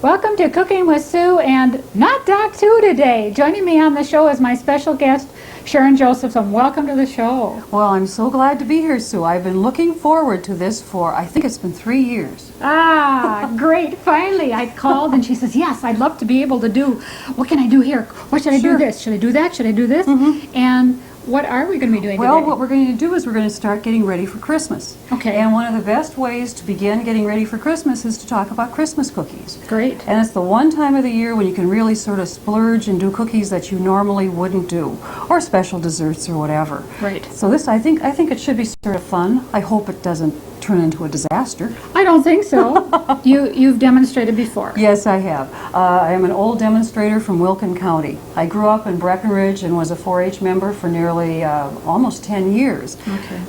Welcome to Cooking with Sue, and not Doc Sue today. Joining me on the show is my special guest, Sharon Josephson. Welcome to the show. Well, I'm so glad to be here, Sue. I've been looking forward to this for, I think it's been 3 years. Ah, great. Finally, I called and she says, yes, I'd love to be able to do, what can I do here? What should I do this? Should I do that? Should I do this? And what are we going to be doing Well, today? what we're going to do is we're going to start getting ready for Christmas. Okay. And one of the best ways to begin getting ready for Christmas is to talk about Christmas cookies. Great. And it's the one time of the year when you can really sort of splurge and do cookies that you normally wouldn't do, or special desserts or whatever. Right. So this, I think it should be sort of fun. I hope it doesn't turn into a disaster. I don't think so. You've demonstrated before. Yes, I have. I am an old demonstrator from Wilkin County. I grew up in Breckenridge and was a 4-H member for nearly almost 10 years. Okay.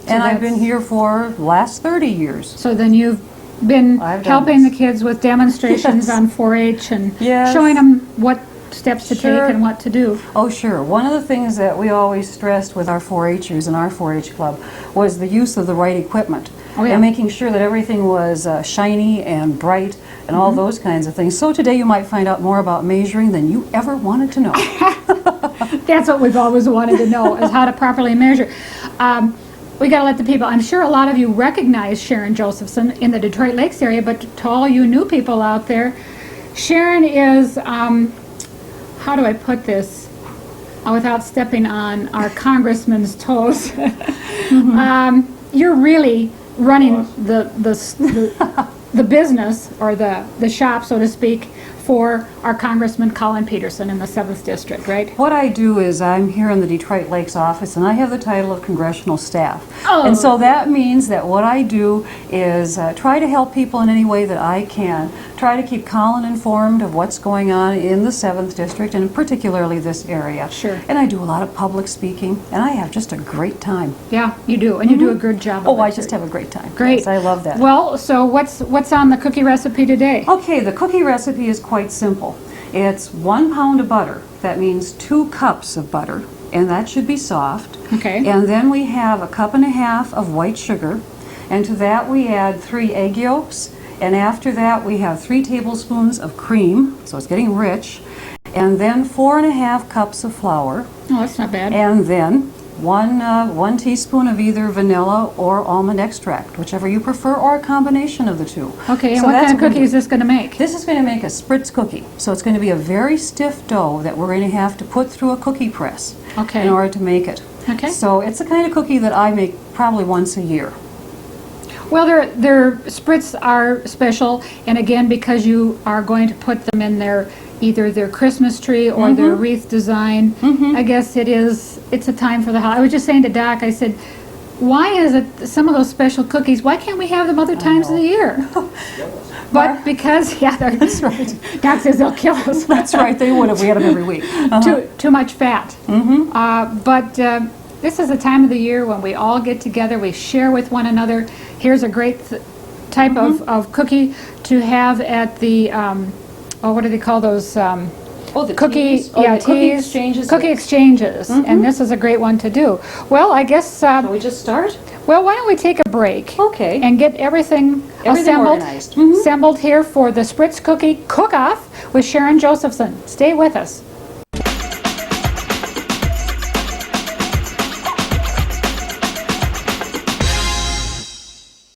And I've been here for the last 30 years. So then you've been helping the kids with demonstrations Yes. on 4-H and Yes. showing them what steps to Sure. take and what to do. Oh, sure. One of the things that we always stressed with our 4-Hers in our 4-H club was the use of the right equipment. Oh, yeah. And making sure that everything was shiny and bright and all those kinds of things. So today you might find out more about measuring than you ever wanted to know. That's what we've always wanted to know, is how to properly measure. We got to let the people, I'm sure a lot of you recognize Sharon Josephson in the Detroit Lakes area, but to all you new people out there, Sharon is, how do I put this without stepping on our congressman's toes? You're really running the business, or the shop, so to speak, for our Congressman Colin Peterson in the 7th District, right? What I do is I'm here in the Detroit Lakes office and I have the title of congressional staff. Oh. And so that means that what I do is try to help people in any way that I can, try to keep Colin informed of what's going on in the 7th District and particularly this area. Sure. And I do a lot of public speaking and I have just a great time. Yeah, you do, and you do a good job of Oh, it. I just have a great time. Great. Yes, I love that. Well, so what's on the cookie recipe today? Okay, the cookie recipe is quite simple. It's 1 pound of butter. That means 2 cups of butter, and that should be soft. Okay. And then we have 1.5 cups of white sugar, and to that we add 3 egg yolks, and after that we have 3 tablespoons of cream, so it's getting rich, and then 4.5 cups of flour, Oh, that's not bad. and then one teaspoon of either vanilla or almond extract, whichever you prefer, or a combination of the two. Okay, and So what that's kind of what we cookie do. is this going to make? This is going to make a spritz cookie. So it's going to be a very stiff dough that we're going to have to put through a cookie press Okay. in order to make it. Okay. So it's the kind of cookie that I make probably once a year. Well, their spritz are special, and again, because you are going to put them in either their Christmas tree or their wreath design, I guess it's a time for the holiday. I was just saying to Doc, I said, why is it some of those special cookies, why can't we have them other times of the year? But because, yeah, that's right. Doc says they'll kill us. That's right, they would if we had them every week. Too much fat. But this is the time of the year when we all get together, we share with one another. Here's a great type of cookie to have at the, what do they call those? The Cookie, teas? Oh, yeah, the cookie teas, exchanges. cookie exchanges, and this is a great one to do. Well, I guess, Shall we just start? well, why don't we take a break? Okay. And get everything assembled, organized. assembled here for the Spritz Cookie Cook-Off with Sharon Josephson. Stay with us.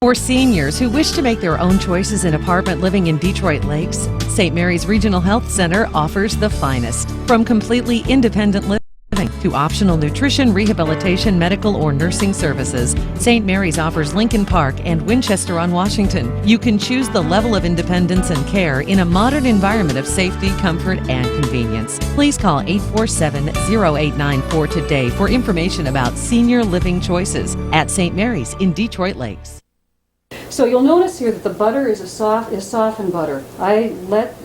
For seniors who wish to make their own choices in apartment living in Detroit Lakes, St. Mary's Regional Health Center offers the finest. From completely independent living to optional nutrition, rehabilitation, medical, or nursing services, St. Mary's offers Lincoln Park and Winchester on Washington. You can choose the level of independence and care in a modern environment of safety, comfort, and convenience. Please call 847-0894 today for information about senior living choices at St. Mary's in Detroit Lakes. So you'll notice here that the butter is softened butter. I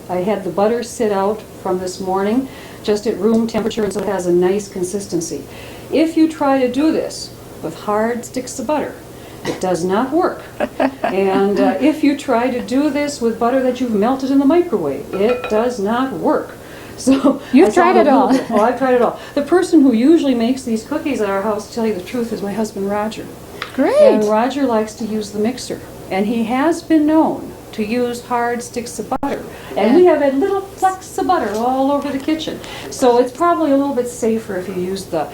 had the butter sit out from this morning just at room temperature, and so it has a nice consistency. If you try to do this with hard sticks of butter, it does not work. And if you try to do this with butter that you've melted in the microwave, it does not work. So You've I tried found it a little all. bit. Oh, I've tried it all. The person who usually makes these cookies at our house, to tell you the truth, is my husband Roger. Great. And Roger likes to use the mixer. And he has been known to use hard sticks of butter. And we have had little flecks of butter all over the kitchen. So it's probably a little bit safer if you use the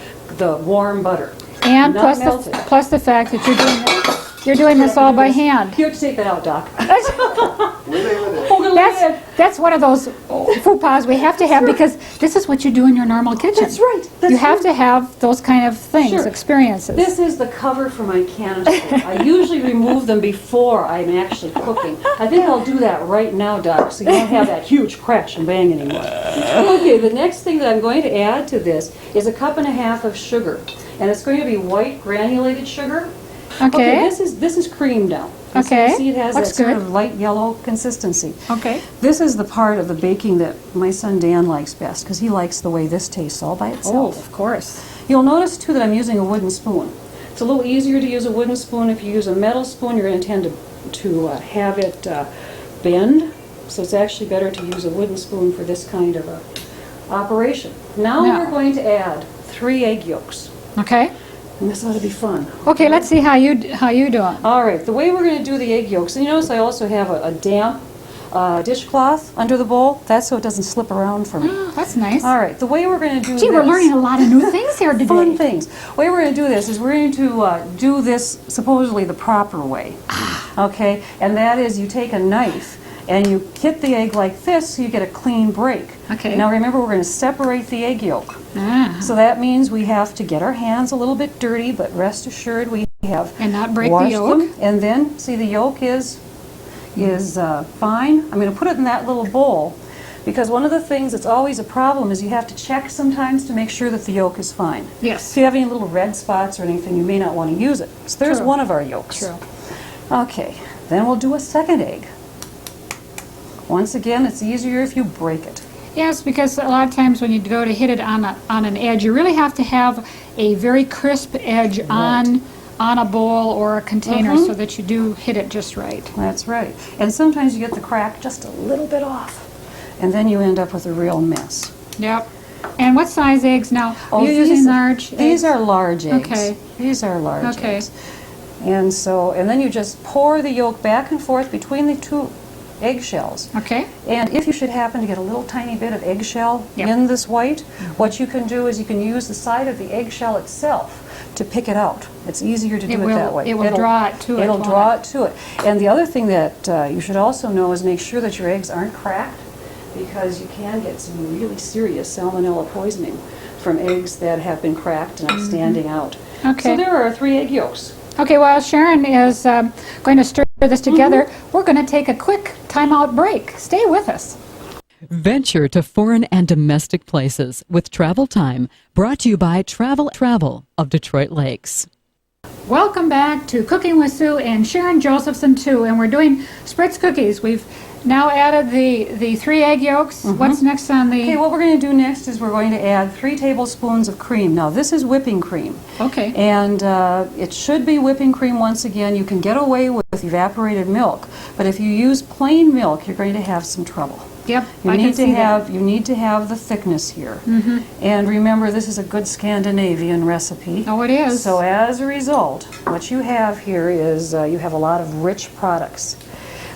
warm butter. And not melted. plus the fact that you're doing this all by hand. You have to take that out, Doc. That's one of those faux pas we have to have because this is what you do in your normal kitchen. That's right. You have to have those kind of things, Sure. experiences. This is the cover for my canister. I usually remove them before I'm actually cooking. I think I'll do that right now, Doc, so you don't have that huge crash and bang anymore. Okay, the next thing that I'm going to add to this is 1.5 cups of sugar. And it's going to be white granulated sugar. Okay. This is cream now. Okay. You see it has Looks that sort good. of light yellow consistency. Okay. This is the part of the baking that my son Dan likes best because he likes the way this tastes all by Oh, itself. of course. You'll notice too that I'm using a wooden spoon. It's a little easier to use a wooden spoon. If you use a metal spoon, you're going to tend to have it bend. So it's actually better to use a wooden spoon for this kind of a operation. Now we're going to add 3 egg yolks. Okay. And this ought to be fun. Okay, let's see how you do it. All right, the way we're going to do the egg yolks, and you notice I also have a damp dishcloth under the bowl. That's so it doesn't slip around for me. Oh, that's nice. All right, the way we're going to do Gee, this... we're learning a lot of new things here today. Fun things. The way we're going to do this is we're going to do this supposedly the proper way. Okay, and that is you take a knife and you hit the egg like this so you get a clean break. Okay. Now remember, we're going to separate the egg yolk. Ah. So that means we have to get our hands a little bit dirty, but rest assured we have And not break the washed yolk. them. And then, see, the yolk is fine. I'm going to put it in that little bowl because one of the things that's always a problem is you have to check sometimes to make sure that the yolk is fine. Yes. If you have any little red spots or anything, you may not want to use it. So there's True. one of our yolks. True. Okay, then we'll do a second egg. Once again, it's easier if you break it. Yes, because a lot of times when you go to hit it on an edge, you really have to have a very crisp edge on a bowl or a container so that you do hit it just right. That's right. And sometimes you get the crack just a little bit off. And then you end up with a real mess. Yep. And what size eggs now? Oh, Are you using large eggs? These are large eggs. Okay. These are large Okay. eggs. And then you just pour the yolk back and forth between the 2 eggshells. Okay. And if you should happen to get a little tiny bit of eggshell Yep. in this white, what you can do is you can use the side of the eggshell itself to pick it out. It's easier to do it that way. It will draw it to it. It'll won't draw it to it. And the other thing that you should also know is make sure that your eggs aren't cracked because you can get some really serious salmonella poisoning from eggs that have been cracked and are standing out. Okay. So there are 3 egg yolks. Okay, while Sharon is going to stir this together, we're going to take a quick timeout break. Stay with us. Venture to foreign and domestic places with Travel Time, brought to you by Travel of Detroit Lakes. Welcome back to Cooking with Sue and Sharon Josephson too, and we're doing spritz cookies. We've now added the 3 egg yolks. What's next on the... Okay, what we're going to do next is we're going to add 3 tablespoons of cream. Now this is whipping cream. Okay. And it should be whipping cream once again. You can get away with evaporated milk, but if you use plain milk, you're going to have some trouble. Yep, You I can need to see that. have you need to have the thickness here. And remember, this is a good Scandinavian recipe. Oh, it is. So as a result, what you have here is you have a lot of rich products.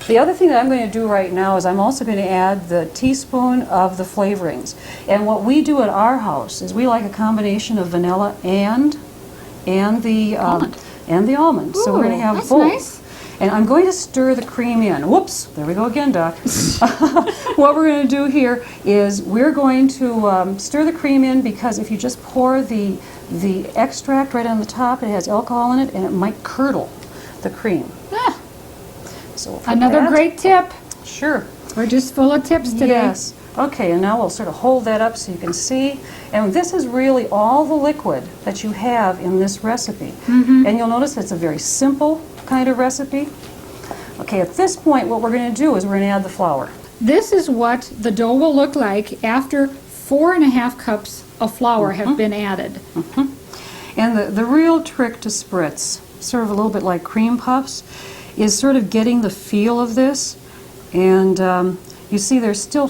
The other thing that I'm going to do right now is I'm also going to add the teaspoon of the flavorings. And what we do at our house is we like a combination of vanilla and the Almond. So we're going to Ooh, have that's both. nice. And I'm going to stir the cream in. Whoops, there we go again, Doc. What we're going to do here is we're going to stir the cream in because if you just pour the extract right on the top, it has alcohol in it and it might curdle the cream. Ah, So we'll put another that. great tip. Sure. We're just full of tips today. Yes. Okay, and now we'll sort of hold that up so you can see. And this is really all the liquid that you have in this recipe. And you'll notice it's a very simple kind of recipe. Okay, at this point what we're going to do is we're going to add the flour. This is what the dough will look like after 4.5 cups of flour have been added. And the real trick to spritz, sort of a little bit like cream puffs, is sort of getting the feel of this. And You see there's still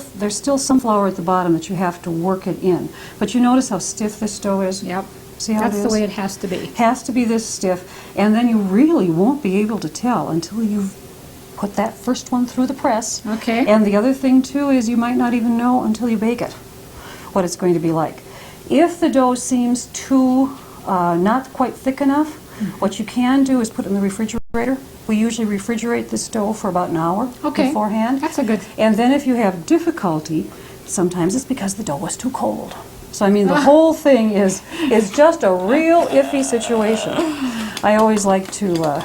some flour at the bottom that you have to work it in. But you notice how stiff this dough is? Yep. See how That's it is? the way it has to be. Has to be this stiff, and then you really won't be able to tell until you've put that first one through the press. Okay. And the other thing too is you might not even know until you bake it what it's going to be like. If the dough seems too not quite thick enough, what you can do is put it in the refrigerator. We usually refrigerate this dough for about an hour beforehand. That's a good. And then if you have difficulty, sometimes it's because the dough was too cold. So I mean the whole thing is just a real iffy situation. I always like to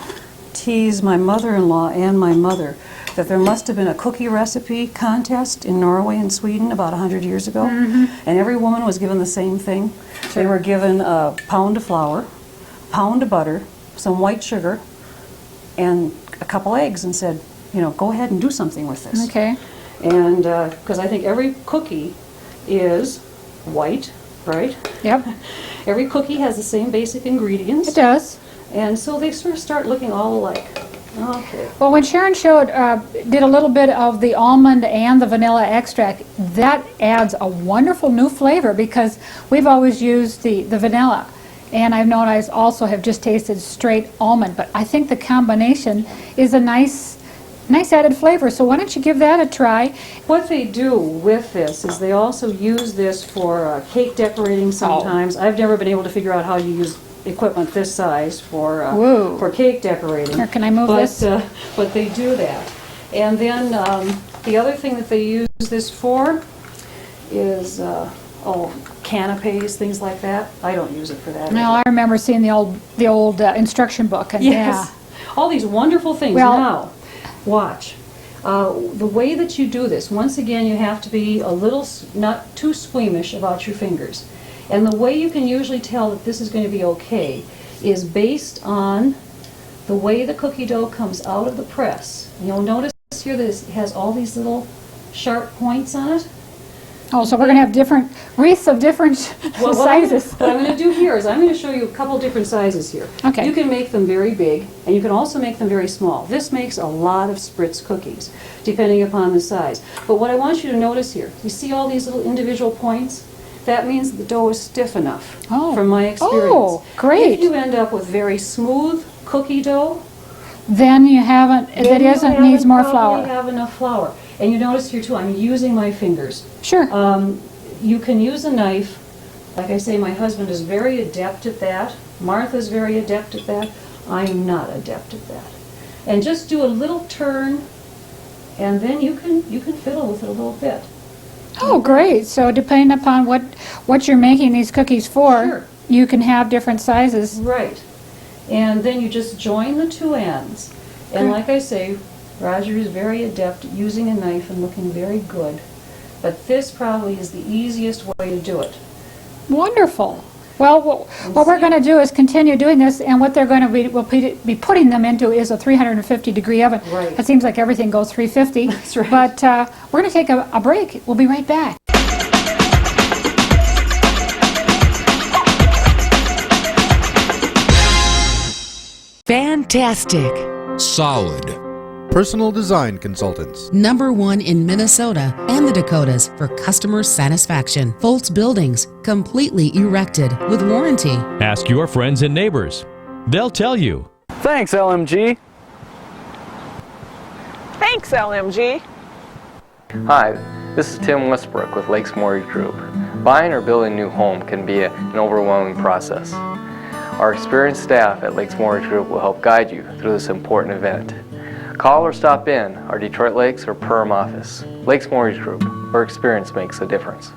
tease my mother-in-law and my mother that there must have been a cookie recipe contest in Norway and Sweden about 100 years ago, and every woman was given the same thing. They were given a pound of flour, a pound of butter, some white sugar, and a couple eggs, and said, you know, go ahead and do something with this. Okay. And because I think every cookie is white, right? Yep. Every cookie has the same basic ingredients. It does. And so they sort of start looking all alike. Okay. Well, when Sharon did a little bit of the almond and the vanilla extract, that adds a wonderful new flavor because we've always used the vanilla. And I've known I also have just tasted straight almond, but I think the combination is a nice added flavor. So why don't you give that a try? What they do with this is they also use this for cake decorating sometimes. I've never been able to figure out how you use equipment this size for cake decorating. Here, can I move this? But they do that. And then the other thing that they use this for is canapes, things like that. I don't use it for that. No, I remember seeing the old instruction book. And yes. Yeah. All these wonderful things. Well, now, watch. The way that you do this, once again, you have to be a little, not too squeamish about your fingers. And the way you can usually tell that this is going to be okay is based on the way the cookie dough comes out of the press. And you'll notice here that it has all these little sharp points on it. Oh, so we're going to have different wreaths of different sizes. What I'm going to do here is I'm going to show you a couple different sizes here. Okay. You can make them very big, and you can also make them very small. This makes a lot of spritz cookies, depending upon the size. But what I want you to notice here, you see all these little individual points? That means the dough is stiff enough, from my experience. Oh, great. If you end up with very smooth cookie dough, then you haven't, needs more flour. You have enough flour. And you notice here too, I'm using my fingers. Sure. You can use a knife. Like I say, my husband is very adept at that. Martha's very adept at that. I am not adept at that. And just do a little turn, and then you can fiddle with it a little bit. Oh, great. So depending upon what you're making these cookies for, Sure. you can have different sizes. Right. And then you just join the two ends. And like I say, Roger is very adept at using a knife and looking very good. But this probably is the easiest way to do it. Wonderful. Well, what we're going to do is continue doing this, and what they're going to be putting them into is a 350-degree oven. Right. It seems like everything goes 350. That's right. But we're going to take a break. We'll be right back. Fantastic. Solid. Personal design consultants. #1 in Minnesota and the Dakotas for customer satisfaction. Foltz Buildings, completely erected with warranty. Ask your friends and neighbors. They'll tell you. Thanks, LMG. Thanks, LMG. Hi, this is Tim Westbrook with Lakes Mortgage Group. Buying or building a new home can be an overwhelming process. Our experienced staff at Lakes Mortgage Group will help guide you through this important event. Call or stop in our Detroit Lakes or Perm office. Lakes Mortgage Group, where experience makes a difference.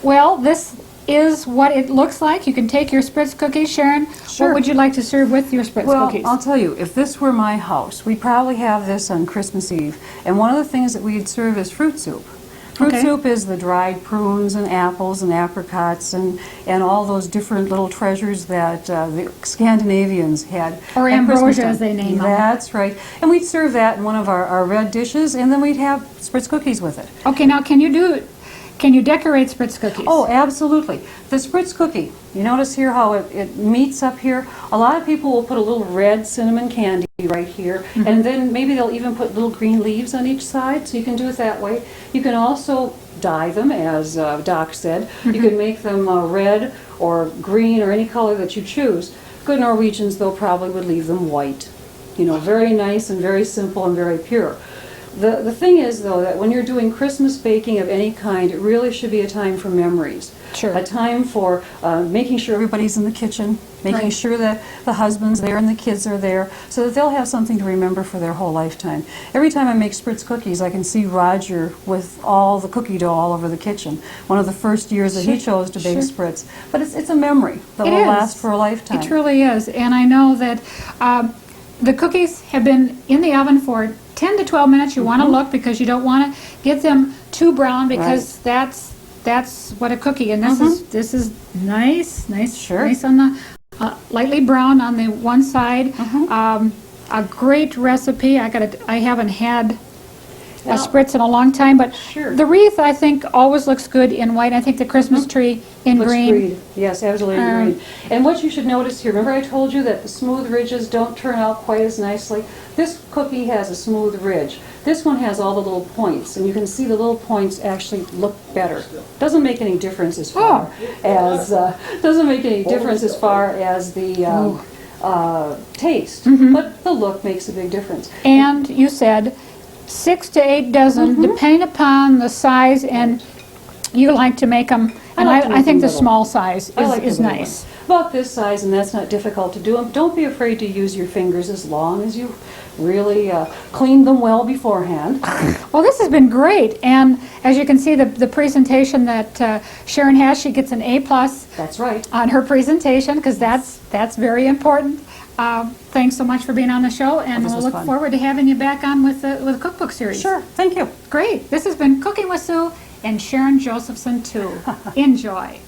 Well, this is what it looks like. You can take your spritz cookies. Sharon, Sure. what would you like to serve with your spritz cookies? Well, I'll tell you, if this were my house, we'd probably have this on Christmas Eve. And one of the things that we'd serve is fruit soup. Fruit soup is the dried prunes and apples and apricots and all those different little treasures that the Scandinavians had. Or at Christmas ambrosia, time. as they name them. That's right. And we'd serve that in one of our red dishes, and then we'd have spritz cookies with it. Okay, now can you Can you decorate Spritz cookies? Oh, absolutely. The Spritz cookie, you notice here how it meets up here? A lot of people will put a little red cinnamon candy right here, and then maybe they'll even put little green leaves on each side, so you can do it that way. You can also dye them, as Doc said. You can make them red or green or any color that you choose. Good Norwegians, though, probably would leave them white. You know, very nice and very simple and very pure. The thing is, though, that when you're doing Christmas baking of any kind, it really should be a time for memories. Sure. A time for making sure everybody's in the kitchen, making sure that the husband's there and the kids are there, so that they'll have something to remember for their whole lifetime. Every time I make Spritz cookies, I can see Roger with all the cookie dough all over the kitchen. One of the first years that he chose to bake Spritz. But it's a memory that will last for a lifetime. It truly is. And I know that the cookies have been in the oven for 10 to 12 minutes. You want to look, because you don't want to get them too brown, because that's what a cookie, and this is nice on the lightly brown on the one side. A great recipe. I haven't had a Spritz in a long time, but the wreath, I think, always looks good in white. I think the Christmas tree in Looks green. Yes, absolutely green. And what you should notice here, remember I told you that the smooth ridges don't turn out quite as nicely? This cookie has a smooth ridge. This one has all the little points, and you can see the little points actually look better. Doesn't make any difference as far as the taste, but the look makes a big difference. And you said 6 to 8 dozen, depending upon the size, and you like to make them. And I think the small size is nice. About this size, and that's not difficult to do. And don't be afraid to use your fingers as long as you really clean them well beforehand. Well, this has been great, and as you can see, the presentation that Sharon has, she gets an A+. That's right. On her presentation, because that's very important. Thanks so much for being on the show, and we'll look forward to having you back on with the cookbook series. Sure, thank you. Great. This has been Cooking with Sue and Sharon Josephson, too. Enjoy.